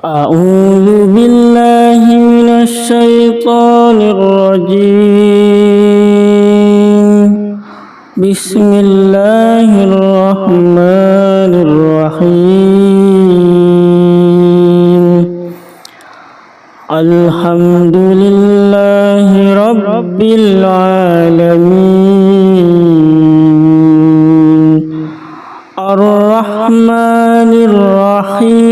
أعوذ بالله من الشيطان الرجيم. بسم الله الرحمن الرحيم. الحمد لله رب العالمين الرحمن الرحيم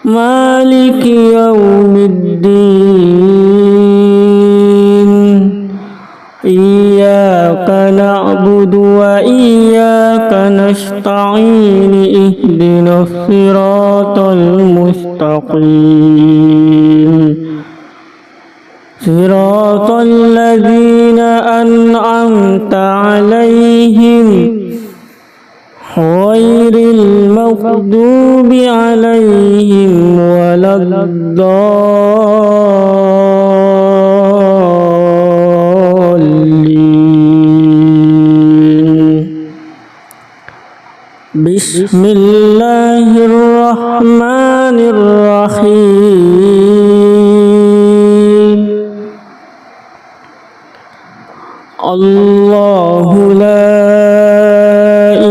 مالك يوم الدين. إياك نعبد وإياك نستعين. اهدنا الصراط المستقيم صراط الذين أنعمت عليهم غير المغضوب عليهم ولا الضالين. بسم الله الرحمن الرحيم. الله لا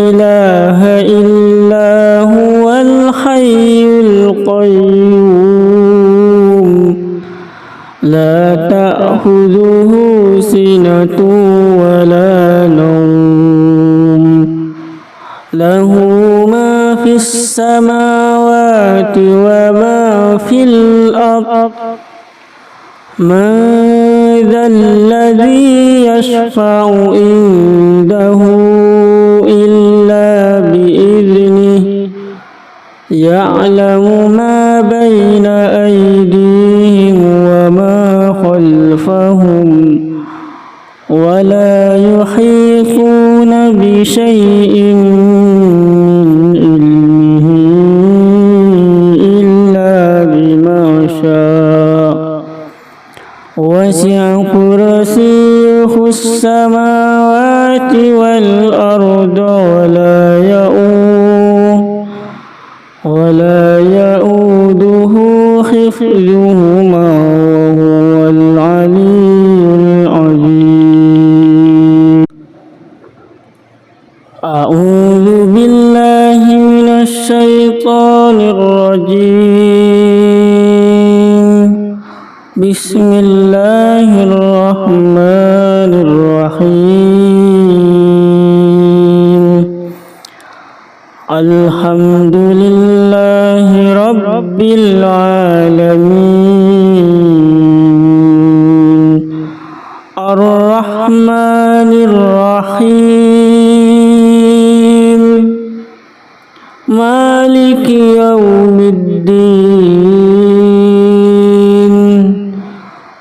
إله إلا هو الحي القيوم لا تأخذه سنة ولا نوم له ما في السماوات وما في الأرض. من ذا الذي يشفع عنده إلا بإذنه. يعلم ما بين أيديهم وما خلفهم ولا يحيطون بشيء من علمه إلا بما شاء. وسع كرسيه السماوات والأرض ولا يؤوده حفظهما وهو العلي العظيم. أعوذ بالله من الشيطان الرجيم. بسم الله الرحمن الرحيم. الحمد لله رب العالمين الرحمن الرحيم مالك يوم الدين.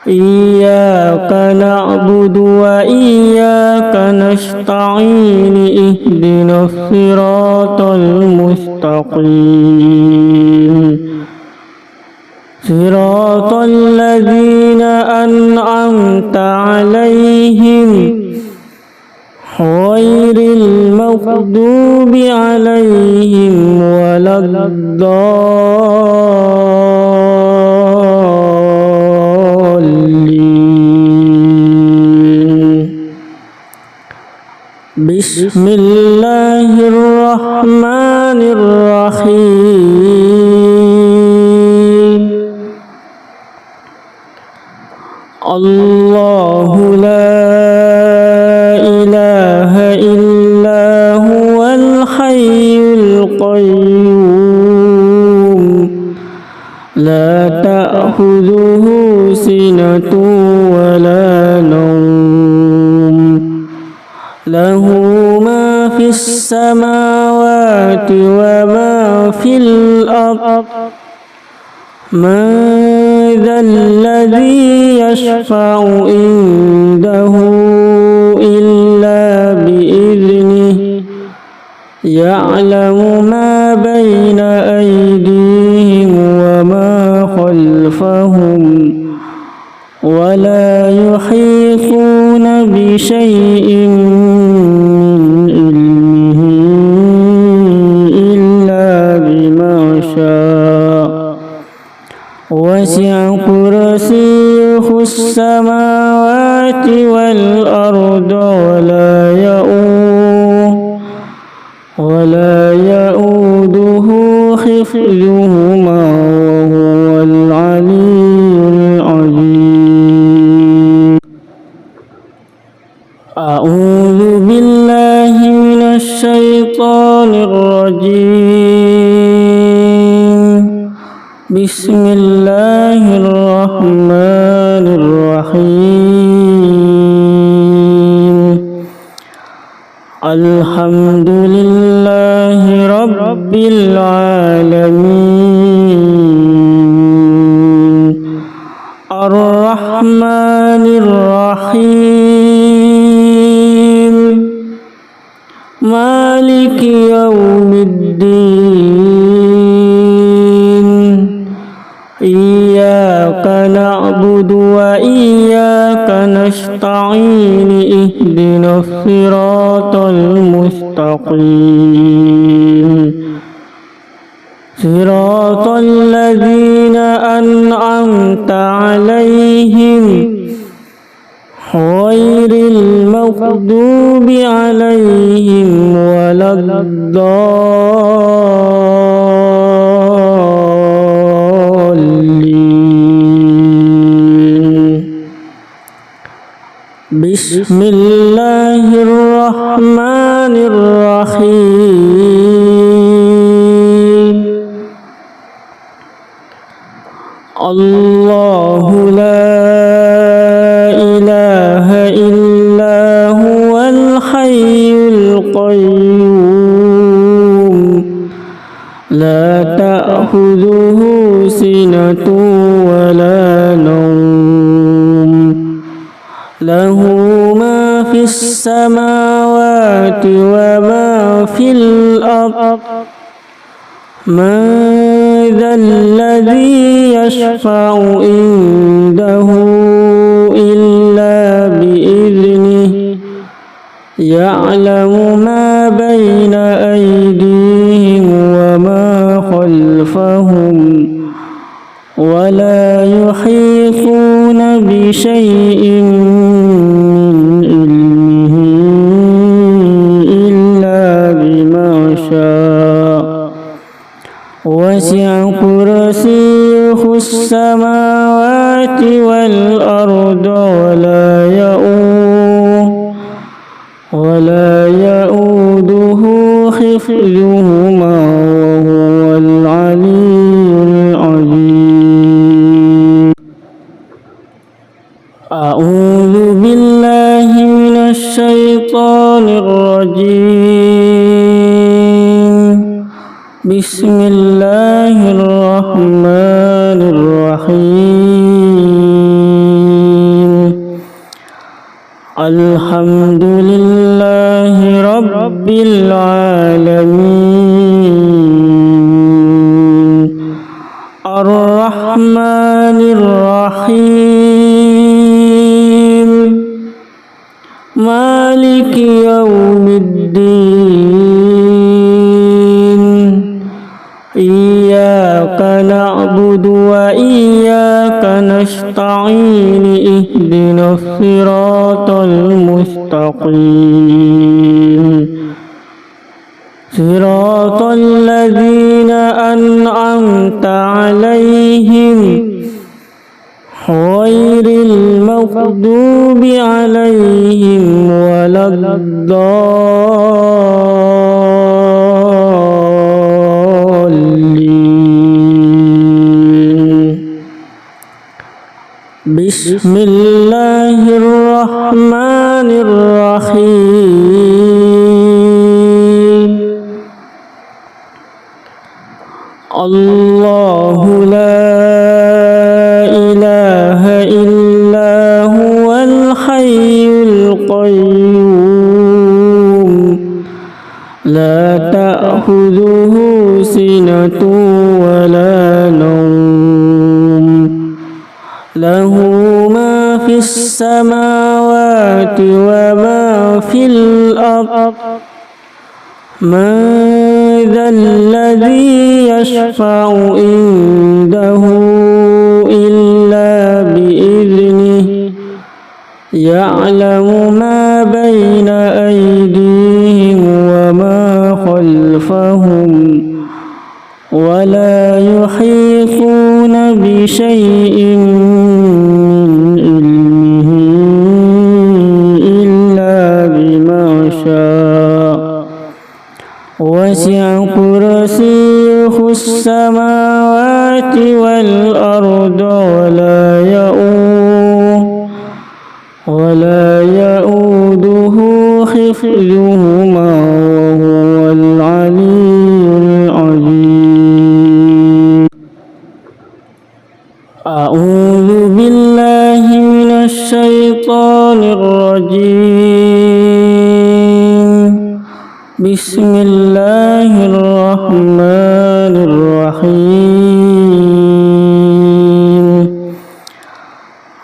إياك نعبد وإياك نستعين. اهدنا الصراط المستقيم صراط الذين أنعمت عليهم غير المغضوب عليهم ولا الضالين. بسم الله الرحمن الرحيم. الله لا إله إلا هو الحي القيوم لا تأخذه سنة ولا نوم له ما في السماوات وما في الأرض. من ذا الذي يشفع عنده إلا بإذنه. يعلم ما بين أيديهم وما خلفهم ولا يحيطون بشيء من علمه السماوات والأرض ولا يؤوده حفظهما وهو العلي العظيم. أعوذ بالله من الشيطان الرجيم. بسم الله الرحمن الرحيم. الحمد لله رب العالمين الرحمن الرحيم مالك يوم الدين إياك نعبد وإياك نستعين اهدنا الصراط المستقيم صراط الذين أنعمت عليهم غير المغضوب عليهم ولا الضالين. بسم الله الرحمن الرحيم. الله لا إله إلا هو الحي القيوم لا تأخذه سنة ولا نوم له ما في السماوات وما في الأرض من ذا الذي يشفع عنده إلا بإذنه يعلم ما بين أيديهم وما خلفهم ولا يحيطون بشيء من علمه إلا بما شاء وسع كرسيه السماوات والأرض ولا يؤوده حفظهما وهو العلي العظيم. أعوذ بالله من الشيطان الرجيم. بسم الله الرحمن الرحيم. الحمد لله رب العالمين الرحمن الرحيم مالك يوم الدين إياك نعبد وإياك نستعين اهدنا الصراط المستقيم صراط الذين أنعمت عليهم غير المغضوب عليهم ولا الضالين. بسم الله الرحمن الرحيم. الله لا إله إلا هو الحي القيوم لا تأخذه سنة ولا نوم له ما في السماوات وما في الأرض من ذا الذي يشفع عنده إلا بإذنه يعلم ما بين أيديهم وما خلفهم ولا يحيطون بشيء من علمه إلا بما شاء وسع كرسيه السماوات والأرض ولا يؤوده حفظهما وهو العلي العظيم. أعوذ بالله من الشيطان الرجيم. بسم الله الرحمن الرحيم.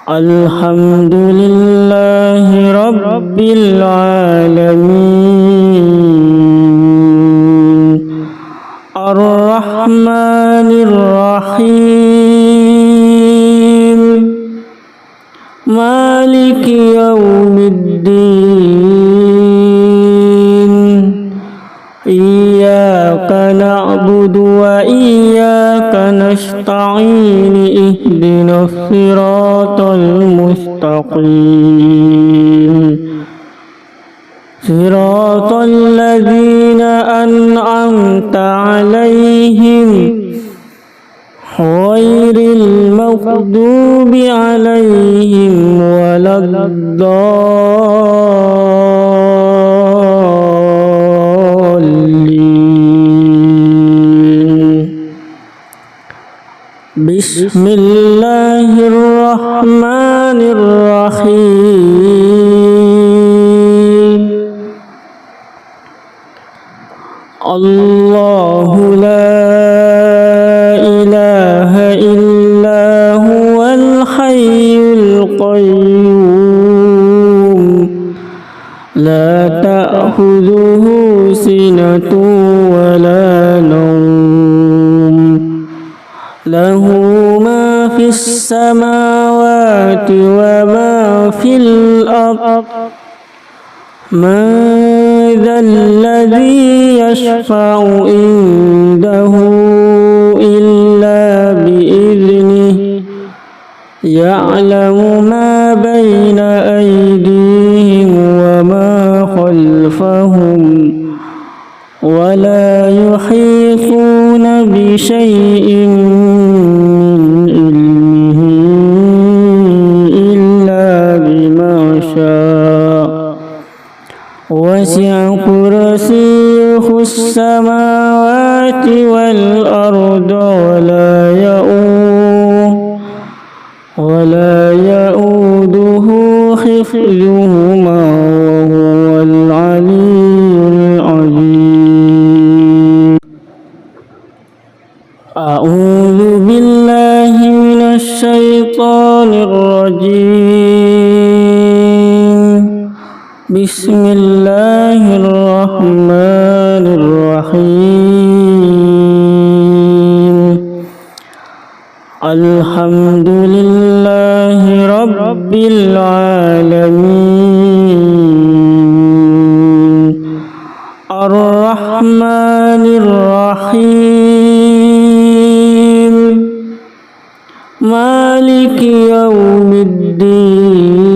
الحمد لله رب العالمين الرحمن الرحيم مالك يوم الدين إياك نعبد وإياك نستعين اهدنا الصراط المستقيم صراط الذين أنعمت عليهم غير المغضوب عليهم ولا الضالين. بسم الله الرحمن الرحيم. الله لا إله إلا هو الحي القيوم لا تأخذه سنة ولا نوم له ما في السماوات وما في الأرض من ذا الذي يشفع عنده إلا بإذنه يعلم ما بين أيديهم وما خلفهم ولا يحيطون بشيء من علمه إلا بما شاء وسع كرسيه السماوات والأرض ولا يؤوده حفظهما وهو العلي العظيم. أعوذ بالله من الشيطان الرجيم. بسم الله الرحمن الرحيم. الحمد لله رب العالمين الرحمن الرحيم مالك يوم الدين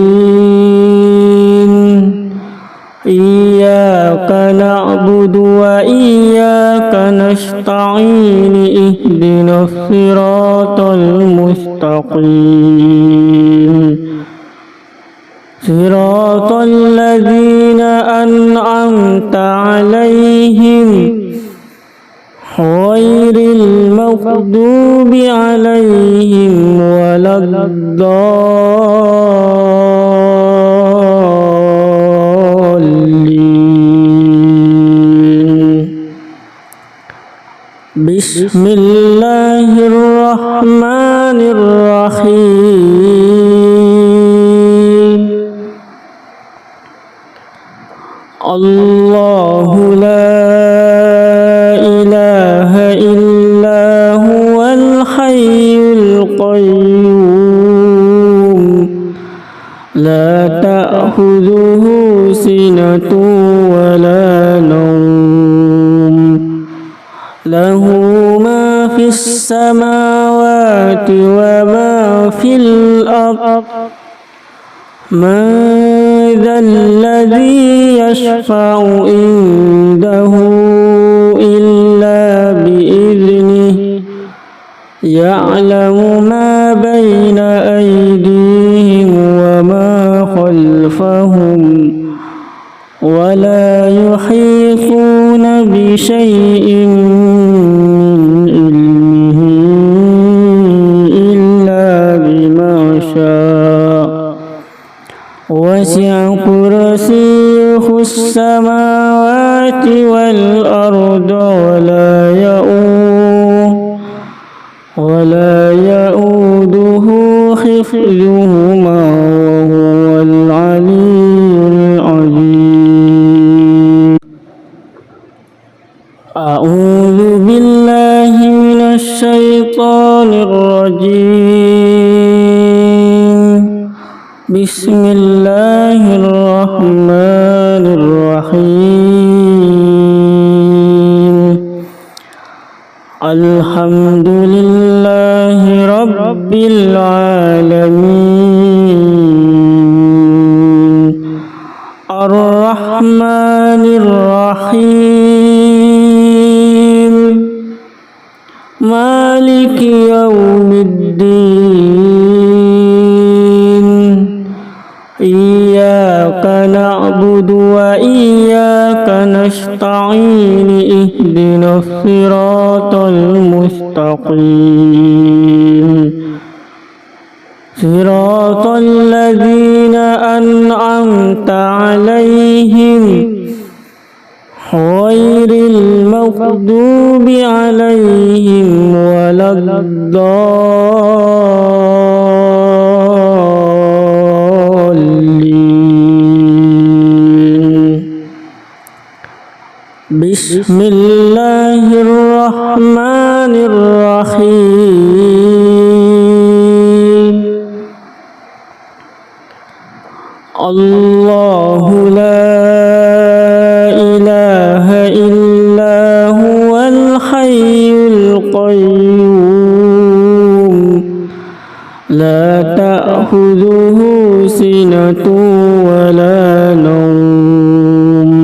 إياك نعبد وإياك نستعين اهدنا الصراط المستقيم صراط الذين أنعمت عليهم غير المغضوب عليهم ولا الضالين. بسم الله الرحمن الرحيم. الله لا إله إلا هو الحي القيوم لا له ما في السماوات وما في الأرض من ذا الذي يشفع عنده إلا بإذنه يعلم ما بين أيديهم وما خلفهم ولا يحيطون بشيء من علمه إلا بما شاء وسع كرسيه السماوات والأرض ولا يؤوده حفظهما وهو العلي العظيم. أعوذ بالله من الشيطان الرجيم. بسم الله الرحمن الرحيم. الحمد لله رب العالمين الرحمن الرحيم مالك يوم الدين إياك نعبد وإياك نستعين اهدنا الصراط المستقيم صراط الذين أنعمت عليهم غير المغضوب عليهم ولا الضالين. بسم الله الرحمن الرحيم. الله لا إله إلا هو الحي القيوم لا تأخذه سنة ولا نوم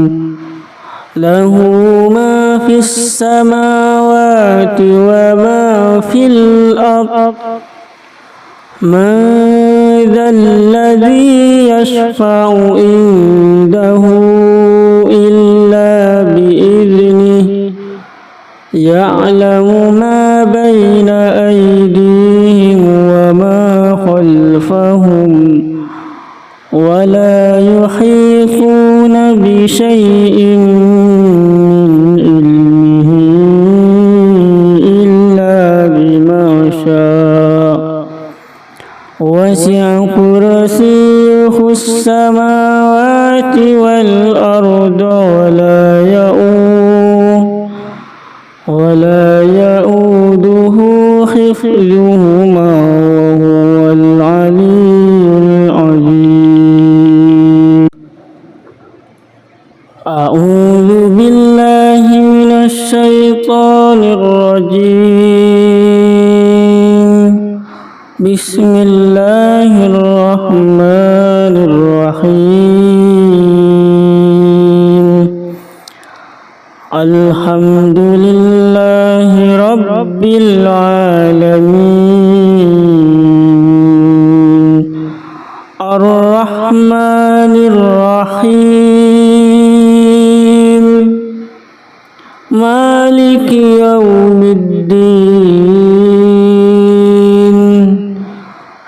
له ما في السماوات وما في الأرض من ذا الذي يشفع عنده إلا بإذنه يعلم ما بين أيديهم وما خلفهم ولا يحيطون بشيء من علمه إلا بما شاء وسع كرسيه السماوات والأرض ولا يؤوده حفظهما وهو العلي العظيم. أعوذ بالله من الشيطان الرجيم. بسم الله الرحمن الرحيم. الحمد لله رب العالمين الرحمن الرحيم مالك يوم الدين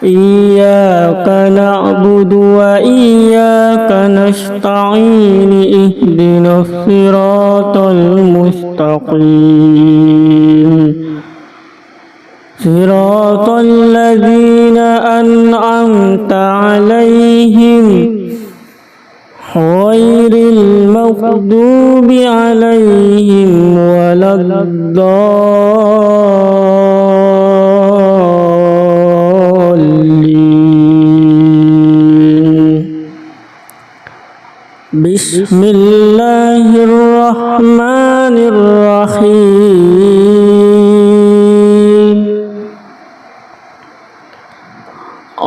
إياك نعبد وإياك نستعين اهدنا الصراط المستقيم صراط الذين أنعمت عليهم غير المغضوب عليهم ولا الضالين. بسم الله الرحمن الرحيم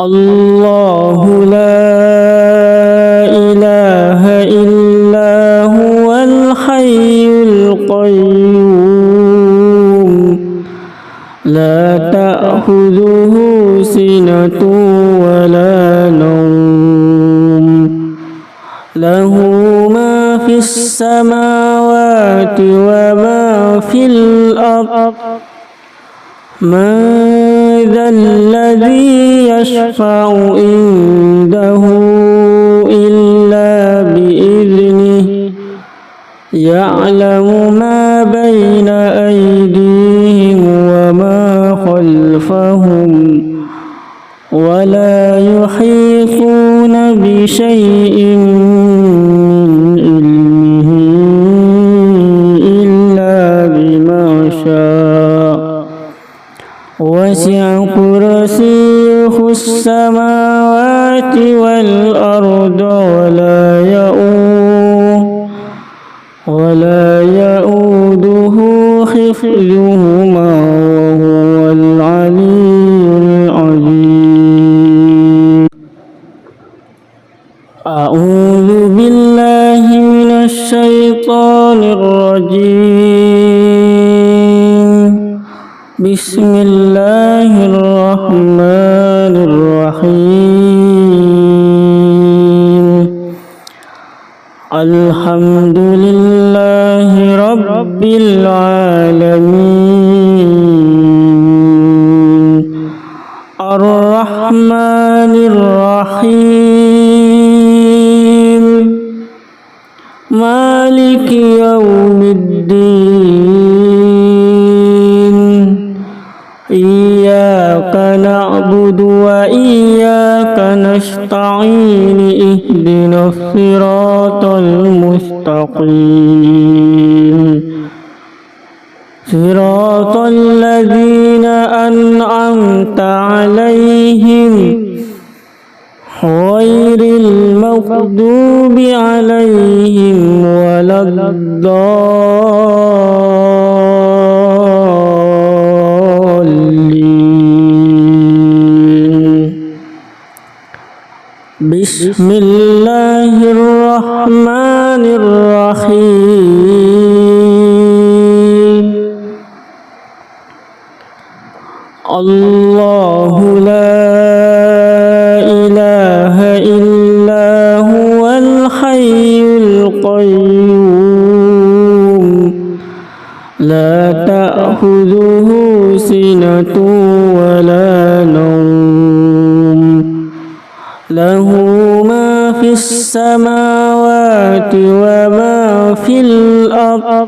الله لا إله إلا هو الحي القيوم لا تأخذه سنة ولا نوم له ما في السماوات وما في الأرض من ذا الذي يشفع عنده إلا بإذنه يعلم ما بين أيديهم وما خلفهم ولا يحيطون بشيء من علمه إلا بما شاء وسع كرسيه السماوات والأرض ولا يؤوده حفظهما وهو العلي العظيم أعوذ بالله من الشيطان الرجيم بسم الله الرحمن الرحيم الحمد لله رب العالمين الرحمن الرحيم مالك يوم الدين إياك نعبد وإياك نستعين اهدنا الصراط المستقيم صراط الذين أنعمت عليهم غير المغضوب عليهم ولا الضالين بسم الله الرحمن الرحيم الله لا إله إلا هو الحي القيوم لا تأخذه سنة ولا نوم له ما في السماوات وما في الأرض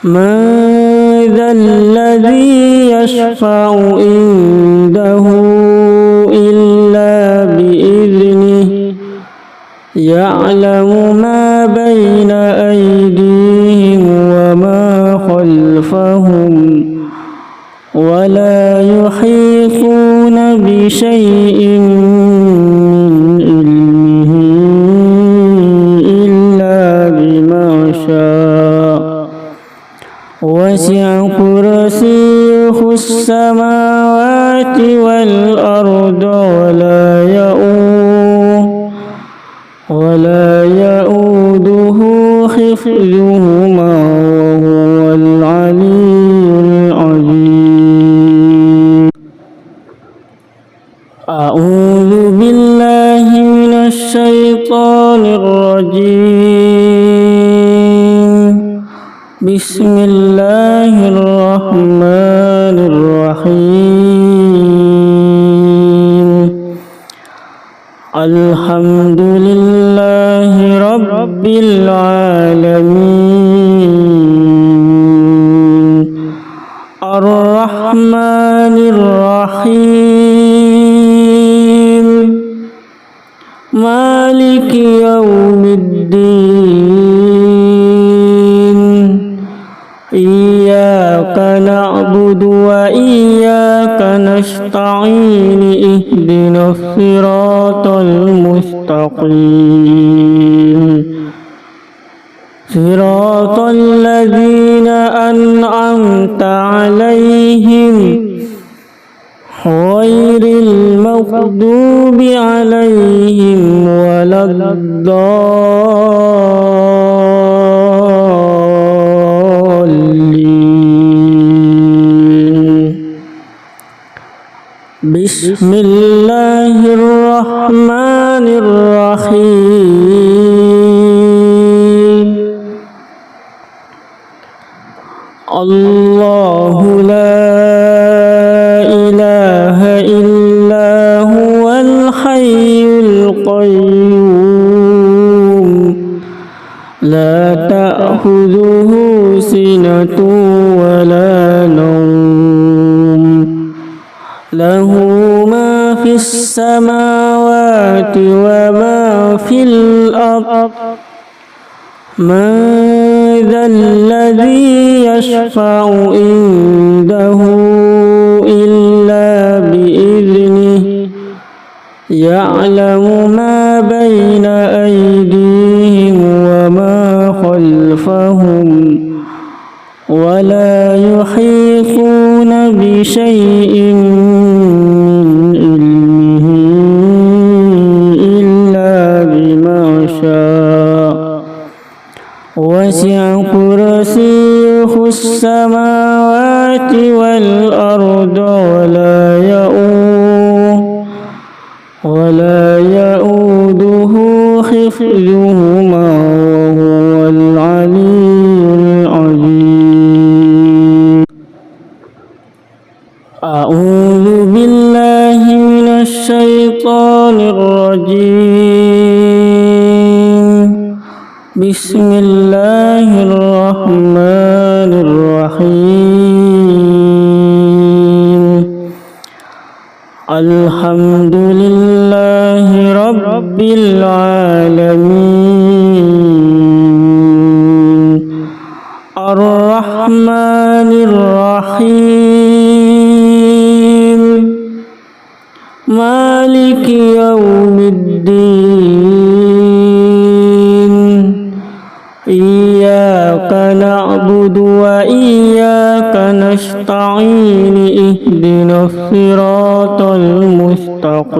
من ذا الذي يشفع عنده إلا بإذنه يعلم ما بين أيديهم وما خلفهم ولا يحيطون بشيء من علمه إلا بما شاء وسع كرسيه السماوات والأرض ولا يؤوده حفظهما وهو العلي العظيم أعوذ بالله من الشيطان الرجيم بسم الله الرحمن الرحيم الحمد لله رب العالمين الرحمن الرحيم مالك يوم الدين إياك نعبد وإياك نستعين اهدنا الصراط المستقيم صراط الذين أنعمت عليهم غير المغضوب عليهم ولا الضالين. بسم الله الرحمن الرحيم. الله لا إله إلا هو الحي القيوم لا تأخذه سنة ولا نوم له ما في السماوات وما في الأرض من ذا الذي يشفع عنده إلا بإذنه يعلم ما بين أيديهم وما خلفهم ولا يحيطون بشيء من علمه إلا بما شاء وسع كرسيه السماوات والأرض ولا يؤوده حفظهما وهو العلي العظيم. أعوذ بالله من الشيطان الرجيم. بسم الله الرحمن الرحيم. الحمد لله رب العالمين الرحمن الرحيم مالك يوم الدين إياك نعبد وإياك نستعين اهدنا الصراط المستقيم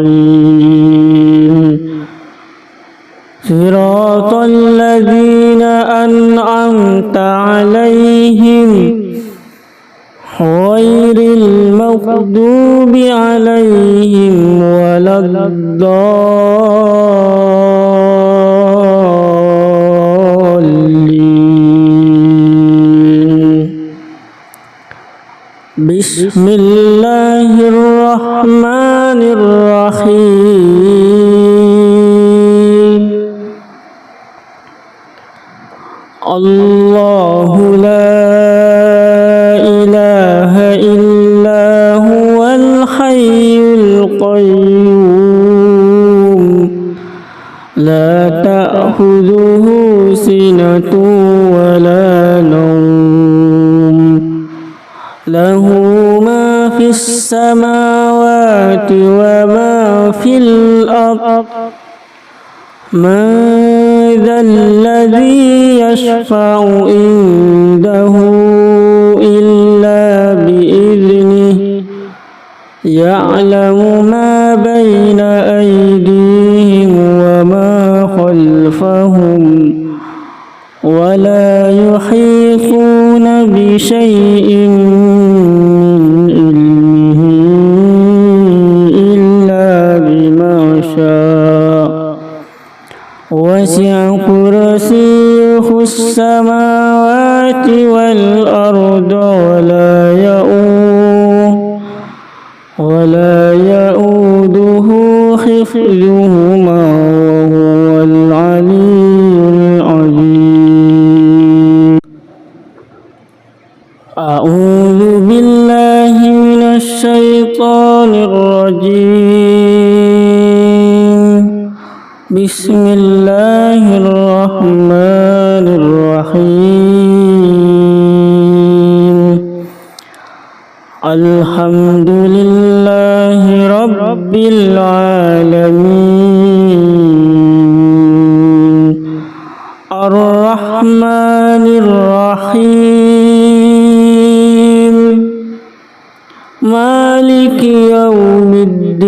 صراط الذين أنعمت عليهم غير المغضوب عليهم ولا الضالين. بسم الله الرحمن الرحيم. الله لا إله إلا هو الحي القيوم لا تأخذه سنة ولا نوم له ما في السماوات وما في الأرض من ذا الذي يشفع عنده إلا بإذنه يعلم ما بين أيديهم وما خلفهم ولا يحيطون بشيء من علمه إلا بما شاء وسع كرسيه السماوات والأرض ولا يؤوده حفظهما وهو العلي العظيم. أعوذ بالله من الشيطان الرجيم. بسم الله الرحمن الرحيم. الحمد لله رب العالمين الرحمن الرحيم مالك يوم الدين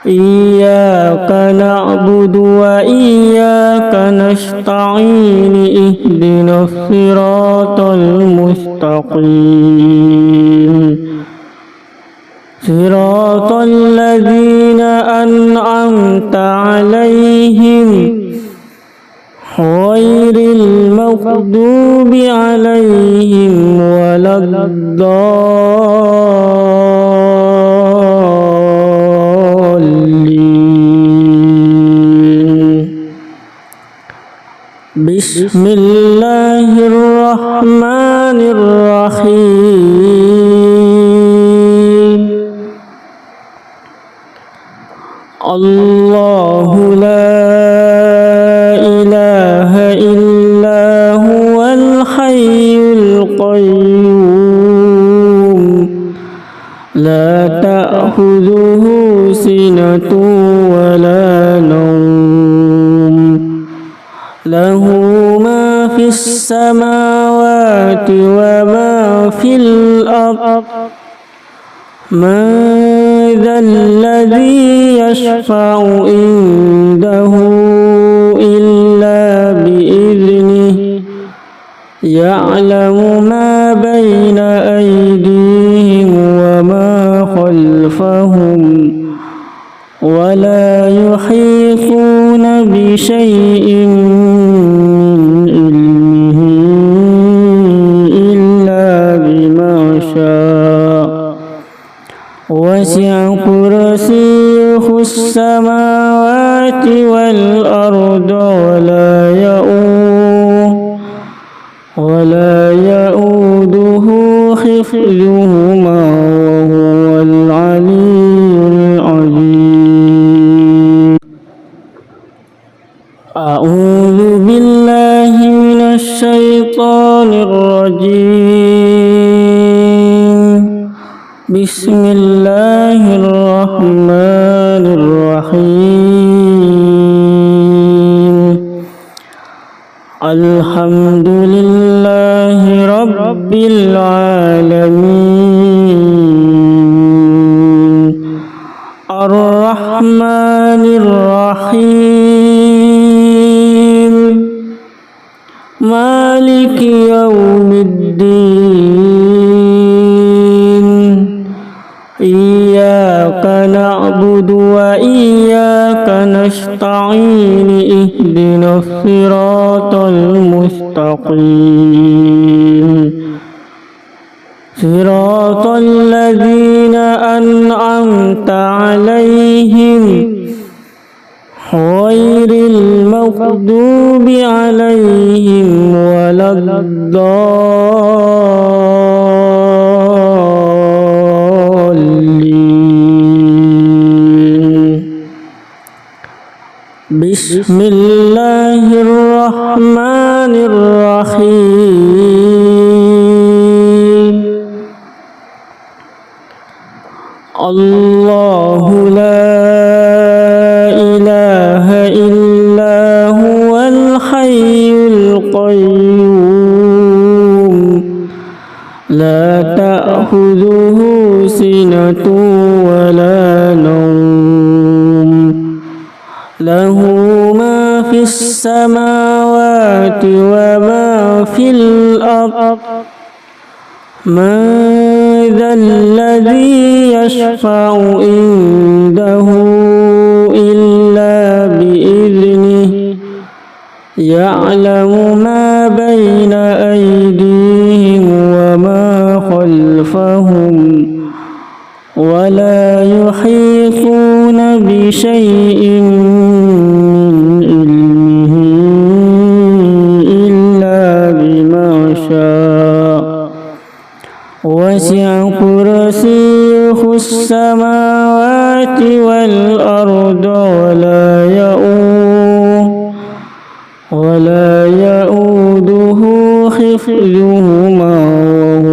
إياك نعبد وإياك نستعين اهدنا الصراط المستقيم صراط الذين أنعمت عليهم غير المغضوب عليهم ولا الضالين بسم الله الرحمن الرحيم الله لا إله إلا هو الحي القيوم لا تأخذه سنة ولا نوم له ما في السماوات وما في الأرض من ذا الذي يشفع عنده إلا بإذنه يعلم ما بين أيديهم وما خلفهم ولا يحيطون بشيء من علمه إلا بما شاء وسع كرسيه السماوات والأرض ولا يؤوده حفظهما وهو العلي العظيم أعوذ بالله من الشيطان الرجيم بسم الله الرحمن الرحيم الحمد لله رب العالمين الرحمن الرحيم مالك يوم الدين إياك نعبد وإياك نستعين اهدنا الصراط المستقيم صراط الذين أنعمت عليهم غير المغضوب عليهم ولا الضالين بسم الله الرحمن الرحيم الله لا إله إلا هو الحي القيوم لا تأخذه سنة ولا نوم له ما في السماوات وما في الأرض من ذا الذي يشفع عنده إلا بإذنه يعلم ما بين أيديهم وما خلفهم ولا يحيطون بشيء من علمه إلا بما شاء وسع كرسيه السماوات والأرض ولا يؤوده حفظهما وهو